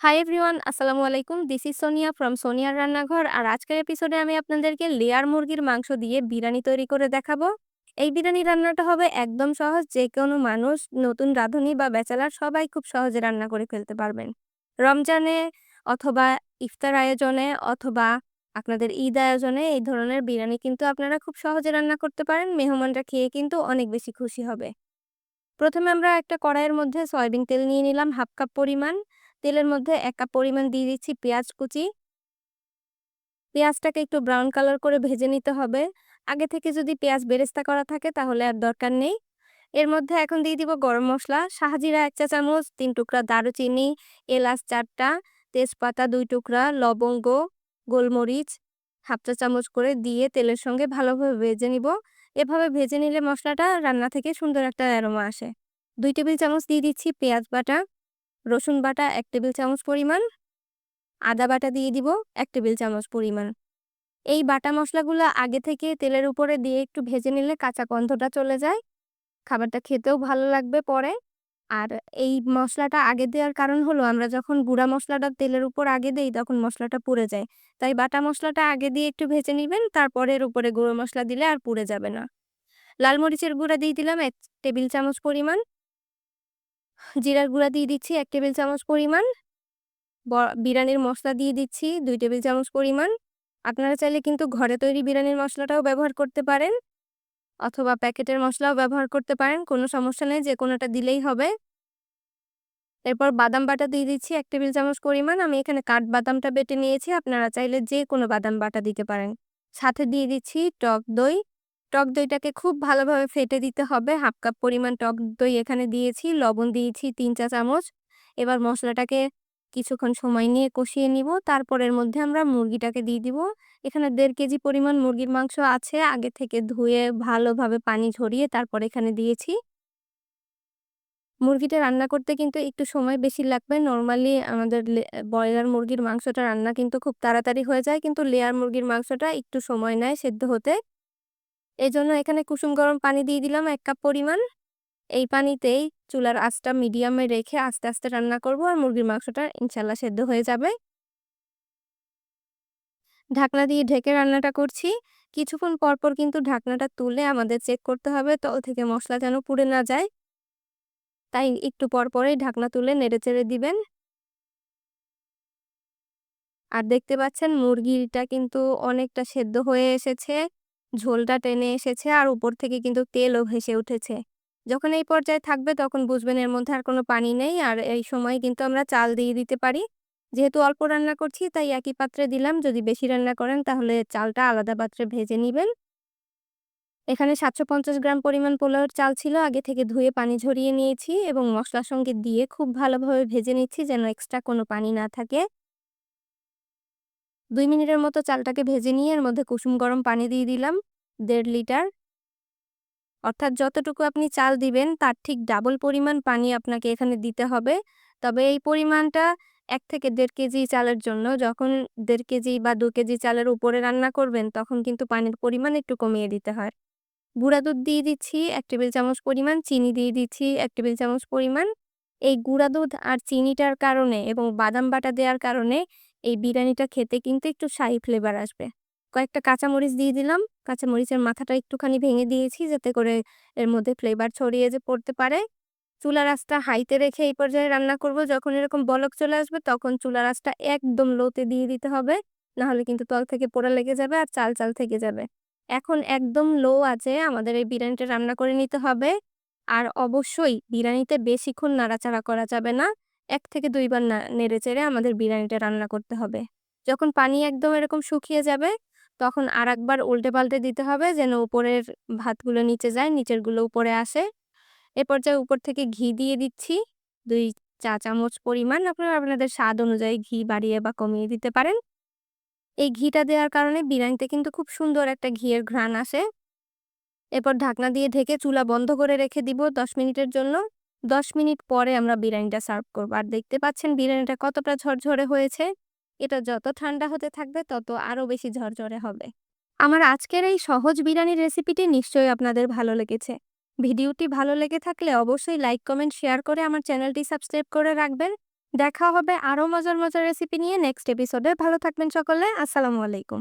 Hi everyone, আসসালামু আলাইকুম। This is Sonia from সোনিয়ার রান্নাঘর। আর আজকের এপিসোডে আমি আপনাদেরকে লেয়ার মুরগির মাংস দিয়ে বিরিয়ানি তৈরি করে দেখাবো। এই বিরিয়ানি রান্নাটা হবে একদম সহজ, যে কোনো মানুষ, নতুন রাঁধুনি বা ব্যাচেলার সবাই খুব সহজে রান্না করে ফেলতে পারবেন। রমজানে অথবা ইফতার আয়োজনে অথবা আপনাদের ঈদ আয়োজনে এই ধরনের বিরিয়ানি কিন্তু আপনারা খুব সহজে রান্না করতে পারেন। মেহমানরা খেয়ে কিন্তু অনেক বেশি খুশি হবে। প্রথমে আমরা একটা কড়াইয়ের মধ্যে সয়াবিন তেল নিয়ে নিলাম হাফ কাপ পরিমাণ। তেলের মধ্যে ১ কাপ পরিমাণ দিয়ে দিচ্ছি পেঁয়াজ কুচি। পেঁয়াজটাকে একটু ব্রাউন কালার করে ভেজে নিতে হবে। আগে থেকে যদি পেঁয়াজ বেরেস্তা করা থাকে তাহলে আর দরকার নেই। এর মধ্যে এখন দিয়ে দিব গরম মসলা, শাহজিরা ১ চা চামচ, ৩ টুকরা দারুচিনি, এলাচ ৪ টা, তেজপাতা ২ টুকরা, লবঙ্গ, গোলমরিচ হাফ চা চামচ করে দিয়ে তেলের সঙ্গে ভালোভাবে ভেজে নিব। এভাবে ভেজে নিলে মসলাটা রান্না থেকে সুন্দর একটা অ্যারোমা আসে। ২ টেবিল চামচ দিয়ে দিচ্ছি পেঁয়াজ বাটা, রসুন বাটা ১ টেবিল চামচ পরিমাণ, আদা বাটা দিয়ে দিব ১ টেবিল চামচ পরিমাণ। এই বাটা মসলাগুলা আগে থেকে তেলের উপরে দিয়ে একটু ভেজে নিলে কাঁচা গন্ধটা চলে যায়। খাবারটা খেতেও ভালো লাগবে পরে। আর এই মসলাটা আগে দেওয়ার কারণ হলো, আমরা যখন গুঁড়া মসলাটা তেলের উপর আগে দেই তখন মসলাটা পুড়ে যায়। তাই বাটা মসলাটা আগে দিয়ে একটু ভেজে নিবেন, তারপরে এর উপরে গুঁড়ো মসলা দিলে আর পুড়ে যাবে না। লাল মরিচের গুঁড়া দিয়ে দিলাম ১ টেবিল চামচ পরিমাণ। জিরার গুঁড়া দিয়ে দিচ্ছি ১ টেবিল চামচ পরিমাণ। বিরিয়ানির মসলা দিয়ে দিচ্ছি ২ টেবিল চামচ পরিমাণ। আপনারা চাইলে কিন্তু ঘরে তৈরি বিরিয়ানির মসলাটাও ব্যবহার করতে পারেন অথবা প্যাকেটের মসলাও ব্যবহার করতে পারেন। কোনো সমস্যা নেই, যেকোনোটা দিলেই হবে। এরপর বাদাম বাটা দিয়ে দিচ্ছি ১ টেবিল চামচ পরিমাণ। আমি এখানে কাঠবাদামটা বেটে নিয়েছি। আপনারা চাইলে যেকোনো বাদাম বাটা দিতে পারেন। সাথে দিয়ে দিচ্ছি টক দই। টক দইটাকে খুব ভালোভাবে ফেটে দিতে হবে। হাফ কাপ পরিমাণ টক দই এখানে দিয়েছি। লবণ দিয়েছি ৩ চা চামচ। এবার মসলাটাকে কিছুক্ষণ সময় নিয়ে কষিয়ে নিব। তারপর এর মধ্যে আমরা মুরগিটাকে দিয়ে দিব। এখানে ১.৫ কেজি পরিমাণ মুরগির মাংস আছে। আগে থেকে ধুয়ে ভালোভাবে পানি ঝরিয়ে তারপর এখানে দিয়েছি। মুরগিটা রান্না করতে কিন্তু একটু সময় বেশি লাগবে। নরমালি আমাদের ব্রয়লার মুরগির মাংসটা রান্না কিন্তু খুব তাড়াতাড়ি হয়ে যায়। কিন্তু লেয়ার মুরগির মাংসটা একটু সময় নেয় সেদ্ধ হতে। এজন্য এখানে কুসুম গরম পানি দিয়ে দিলাম ১ কাপ পরিমাণ। এই পানিতেই চুলার আঁচটা মিডিয়ামে রেখে আস্তে, আস্তে রান্না করব, আর মুরগির মাংসটা ইনশাআল্লাহ সেদ্ধ হয়ে যাবে। ঢাকনা দিয়ে ঢেকে রান্নাটা করছি। কিছুক্ষণ পর, পর কিন্তু ঢাকনাটা তুলে আমাদের চেক করতে হবে তল থেকে মসলা যেন পুড়ে না যায়। তাই একটু পর, পরেই ঢাকনা তুলে নেড়েচেড়ে দিবেন। আর দেখতে পাচ্ছেন মুরগিটা কিন্তু অনেকটা সেদ্ধ হয়ে এসেছে। ঝোলটা টেনে এসেছে আর উপর থেকে কিন্তু তেলও ভেসে উঠেছে। যখন এই পর্যায়ে থাকবে তখন বুঝবেন এর মধ্যে আর কোনো পানি নেই। আর এই সময় কিন্তু আমরা চাল দিয়ে দিতে পারি। যেহেতু অল্প রান্না করছি তাই একই পাত্রে দিলাম। যদি বেশি রান্না করেন তাহলে চালটা আলাদা পাত্রে ভেজে নিবেন। এখানে ৭৫০ গ্রাম পরিমাণ পোলাওর চাল ছিল। আগে থেকে ধুয়ে পানি ঝরিয়ে নিয়েছি এবং মসলার সঙ্গে দিয়ে খুব ভালোভাবে ভেজে নিচ্ছি যেন এক্সট্রা কোনো পানি না থাকে। ২ মিনিটের মতো চালটাকে ভেজে নিয়ে এর মধ্যে কুসুম গরম পানি দিয়ে দিলাম ১.৫ লিটার। অর্থাৎ যতটুকু আপনি চাল দিবেন তার ঠিক ডাবল পরিমাণ পানি আপনাকে এখানে দিতে হবে। তবে এই পরিমাণটা ১ থেকে ১.৫ কেজি চালের জন্য। যখন ১.৫ কেজি বা ২ কেজি চালের উপরে রান্না করবেন তখন কিন্তু পানির পরিমাণ একটু কমিয়ে দিতে হয়। গুঁড়া দুধ দিয়ে দিচ্ছি ১ টেবিল চামচ পরিমাণ, চিনি দিয়ে দিচ্ছি ১ টেবিল চামচ পরিমাণ। এই গুঁড়া দুধ আর চিনিটার কারণে এবং বাদাম বাটা দেওয়ার কারণে এই বিরিয়ানিটা খেতে কিন্তু একটু শাহি ফ্লেভার আসবে। কয়েকটা কাঁচামরিচ দিয়ে দিলাম। কাঁচামরিচের মাথাটা একটুখানি ভেঙে দিয়েছি যাতে করে এর মধ্যে ফ্লেভার ছড়িয়ে যে পড়তে পারে। চুলার আঁচটা হাইতে রেখে এই পর্যায়ে রান্না করব। যখন এরকম বলক চলে আসবে তখন চুলার আঁচটা একদম লোতে দিয়ে দিতে হবে। নাহলে কিন্তু তল থেকে পোড়া লেগে যাবে আর চাল, চাল থেকে যাবে। এখন একদম লো আঁচে আমাদের এই বিরিয়ানিটা রান্না করে নিতে হবে। আর অবশ্যই বিরিয়ানিতে বেশিক্ষণ নাড়াচাড়া করা যাবে না। ১ থেকে ২ বার নেড়েচেড়ে আমাদের বিরিয়ানিটা রান্না করতে হবে। যখন পানি একদম এরকম শুকিয়ে যাবে তখন আরেকবার উল্টে-পাল্টে দিতে হবে যেন উপরের ভাতগুলো নিচে যায়, নিচেরগুলো উপরে আসে। এ পর্যায়ে উপর থেকে ঘি দিয়ে দিচ্ছি ২ চা চামচ পরিমাণ। আপনারা আপনাদের স্বাদ অনুযায়ী ঘি বাড়িয়ে বা কমিয়ে দিতে পারেন। এই ঘিটা দেওয়ার কারণে বিরিয়ানিতে কিন্তু খুব সুন্দর একটা ঘিয়ের ঘ্রাণ আসে। এরপর ঢাকনা দিয়ে ঢেকে চুলা বন্ধ করে রেখে দিব ১০ মিনিটের জন্য। ১০ মিনিট পরে আমরা বিরিয়ানিটা সার্ভ করব। আর দেখতে পাচ্ছেন বিরিয়ানিটা কতটা ঝরঝরে হয়েছে। এটা যত ঠান্ডা হতে থাকবে তত আরো বেশি ঝরঝরে হবে। আমার আজকের এই সহজ বিরিয়ানির রেসিপিটি নিশ্চয়ই আপনাদের ভালো লেগেছে। ভিডিওটি ভালো লেগে থাকলে অবশ্যই লাইক, কমেন্ট, শেয়ার করে আমার চ্যানেলটি সাবস্ক্রাইব করে রাখবেন। দেখা হবে আরো মজার রেসিপি নিয়ে নেক্সট এপিসোডে। ভালো থাকবেন সকলে। আসসালামু আলাইকুম।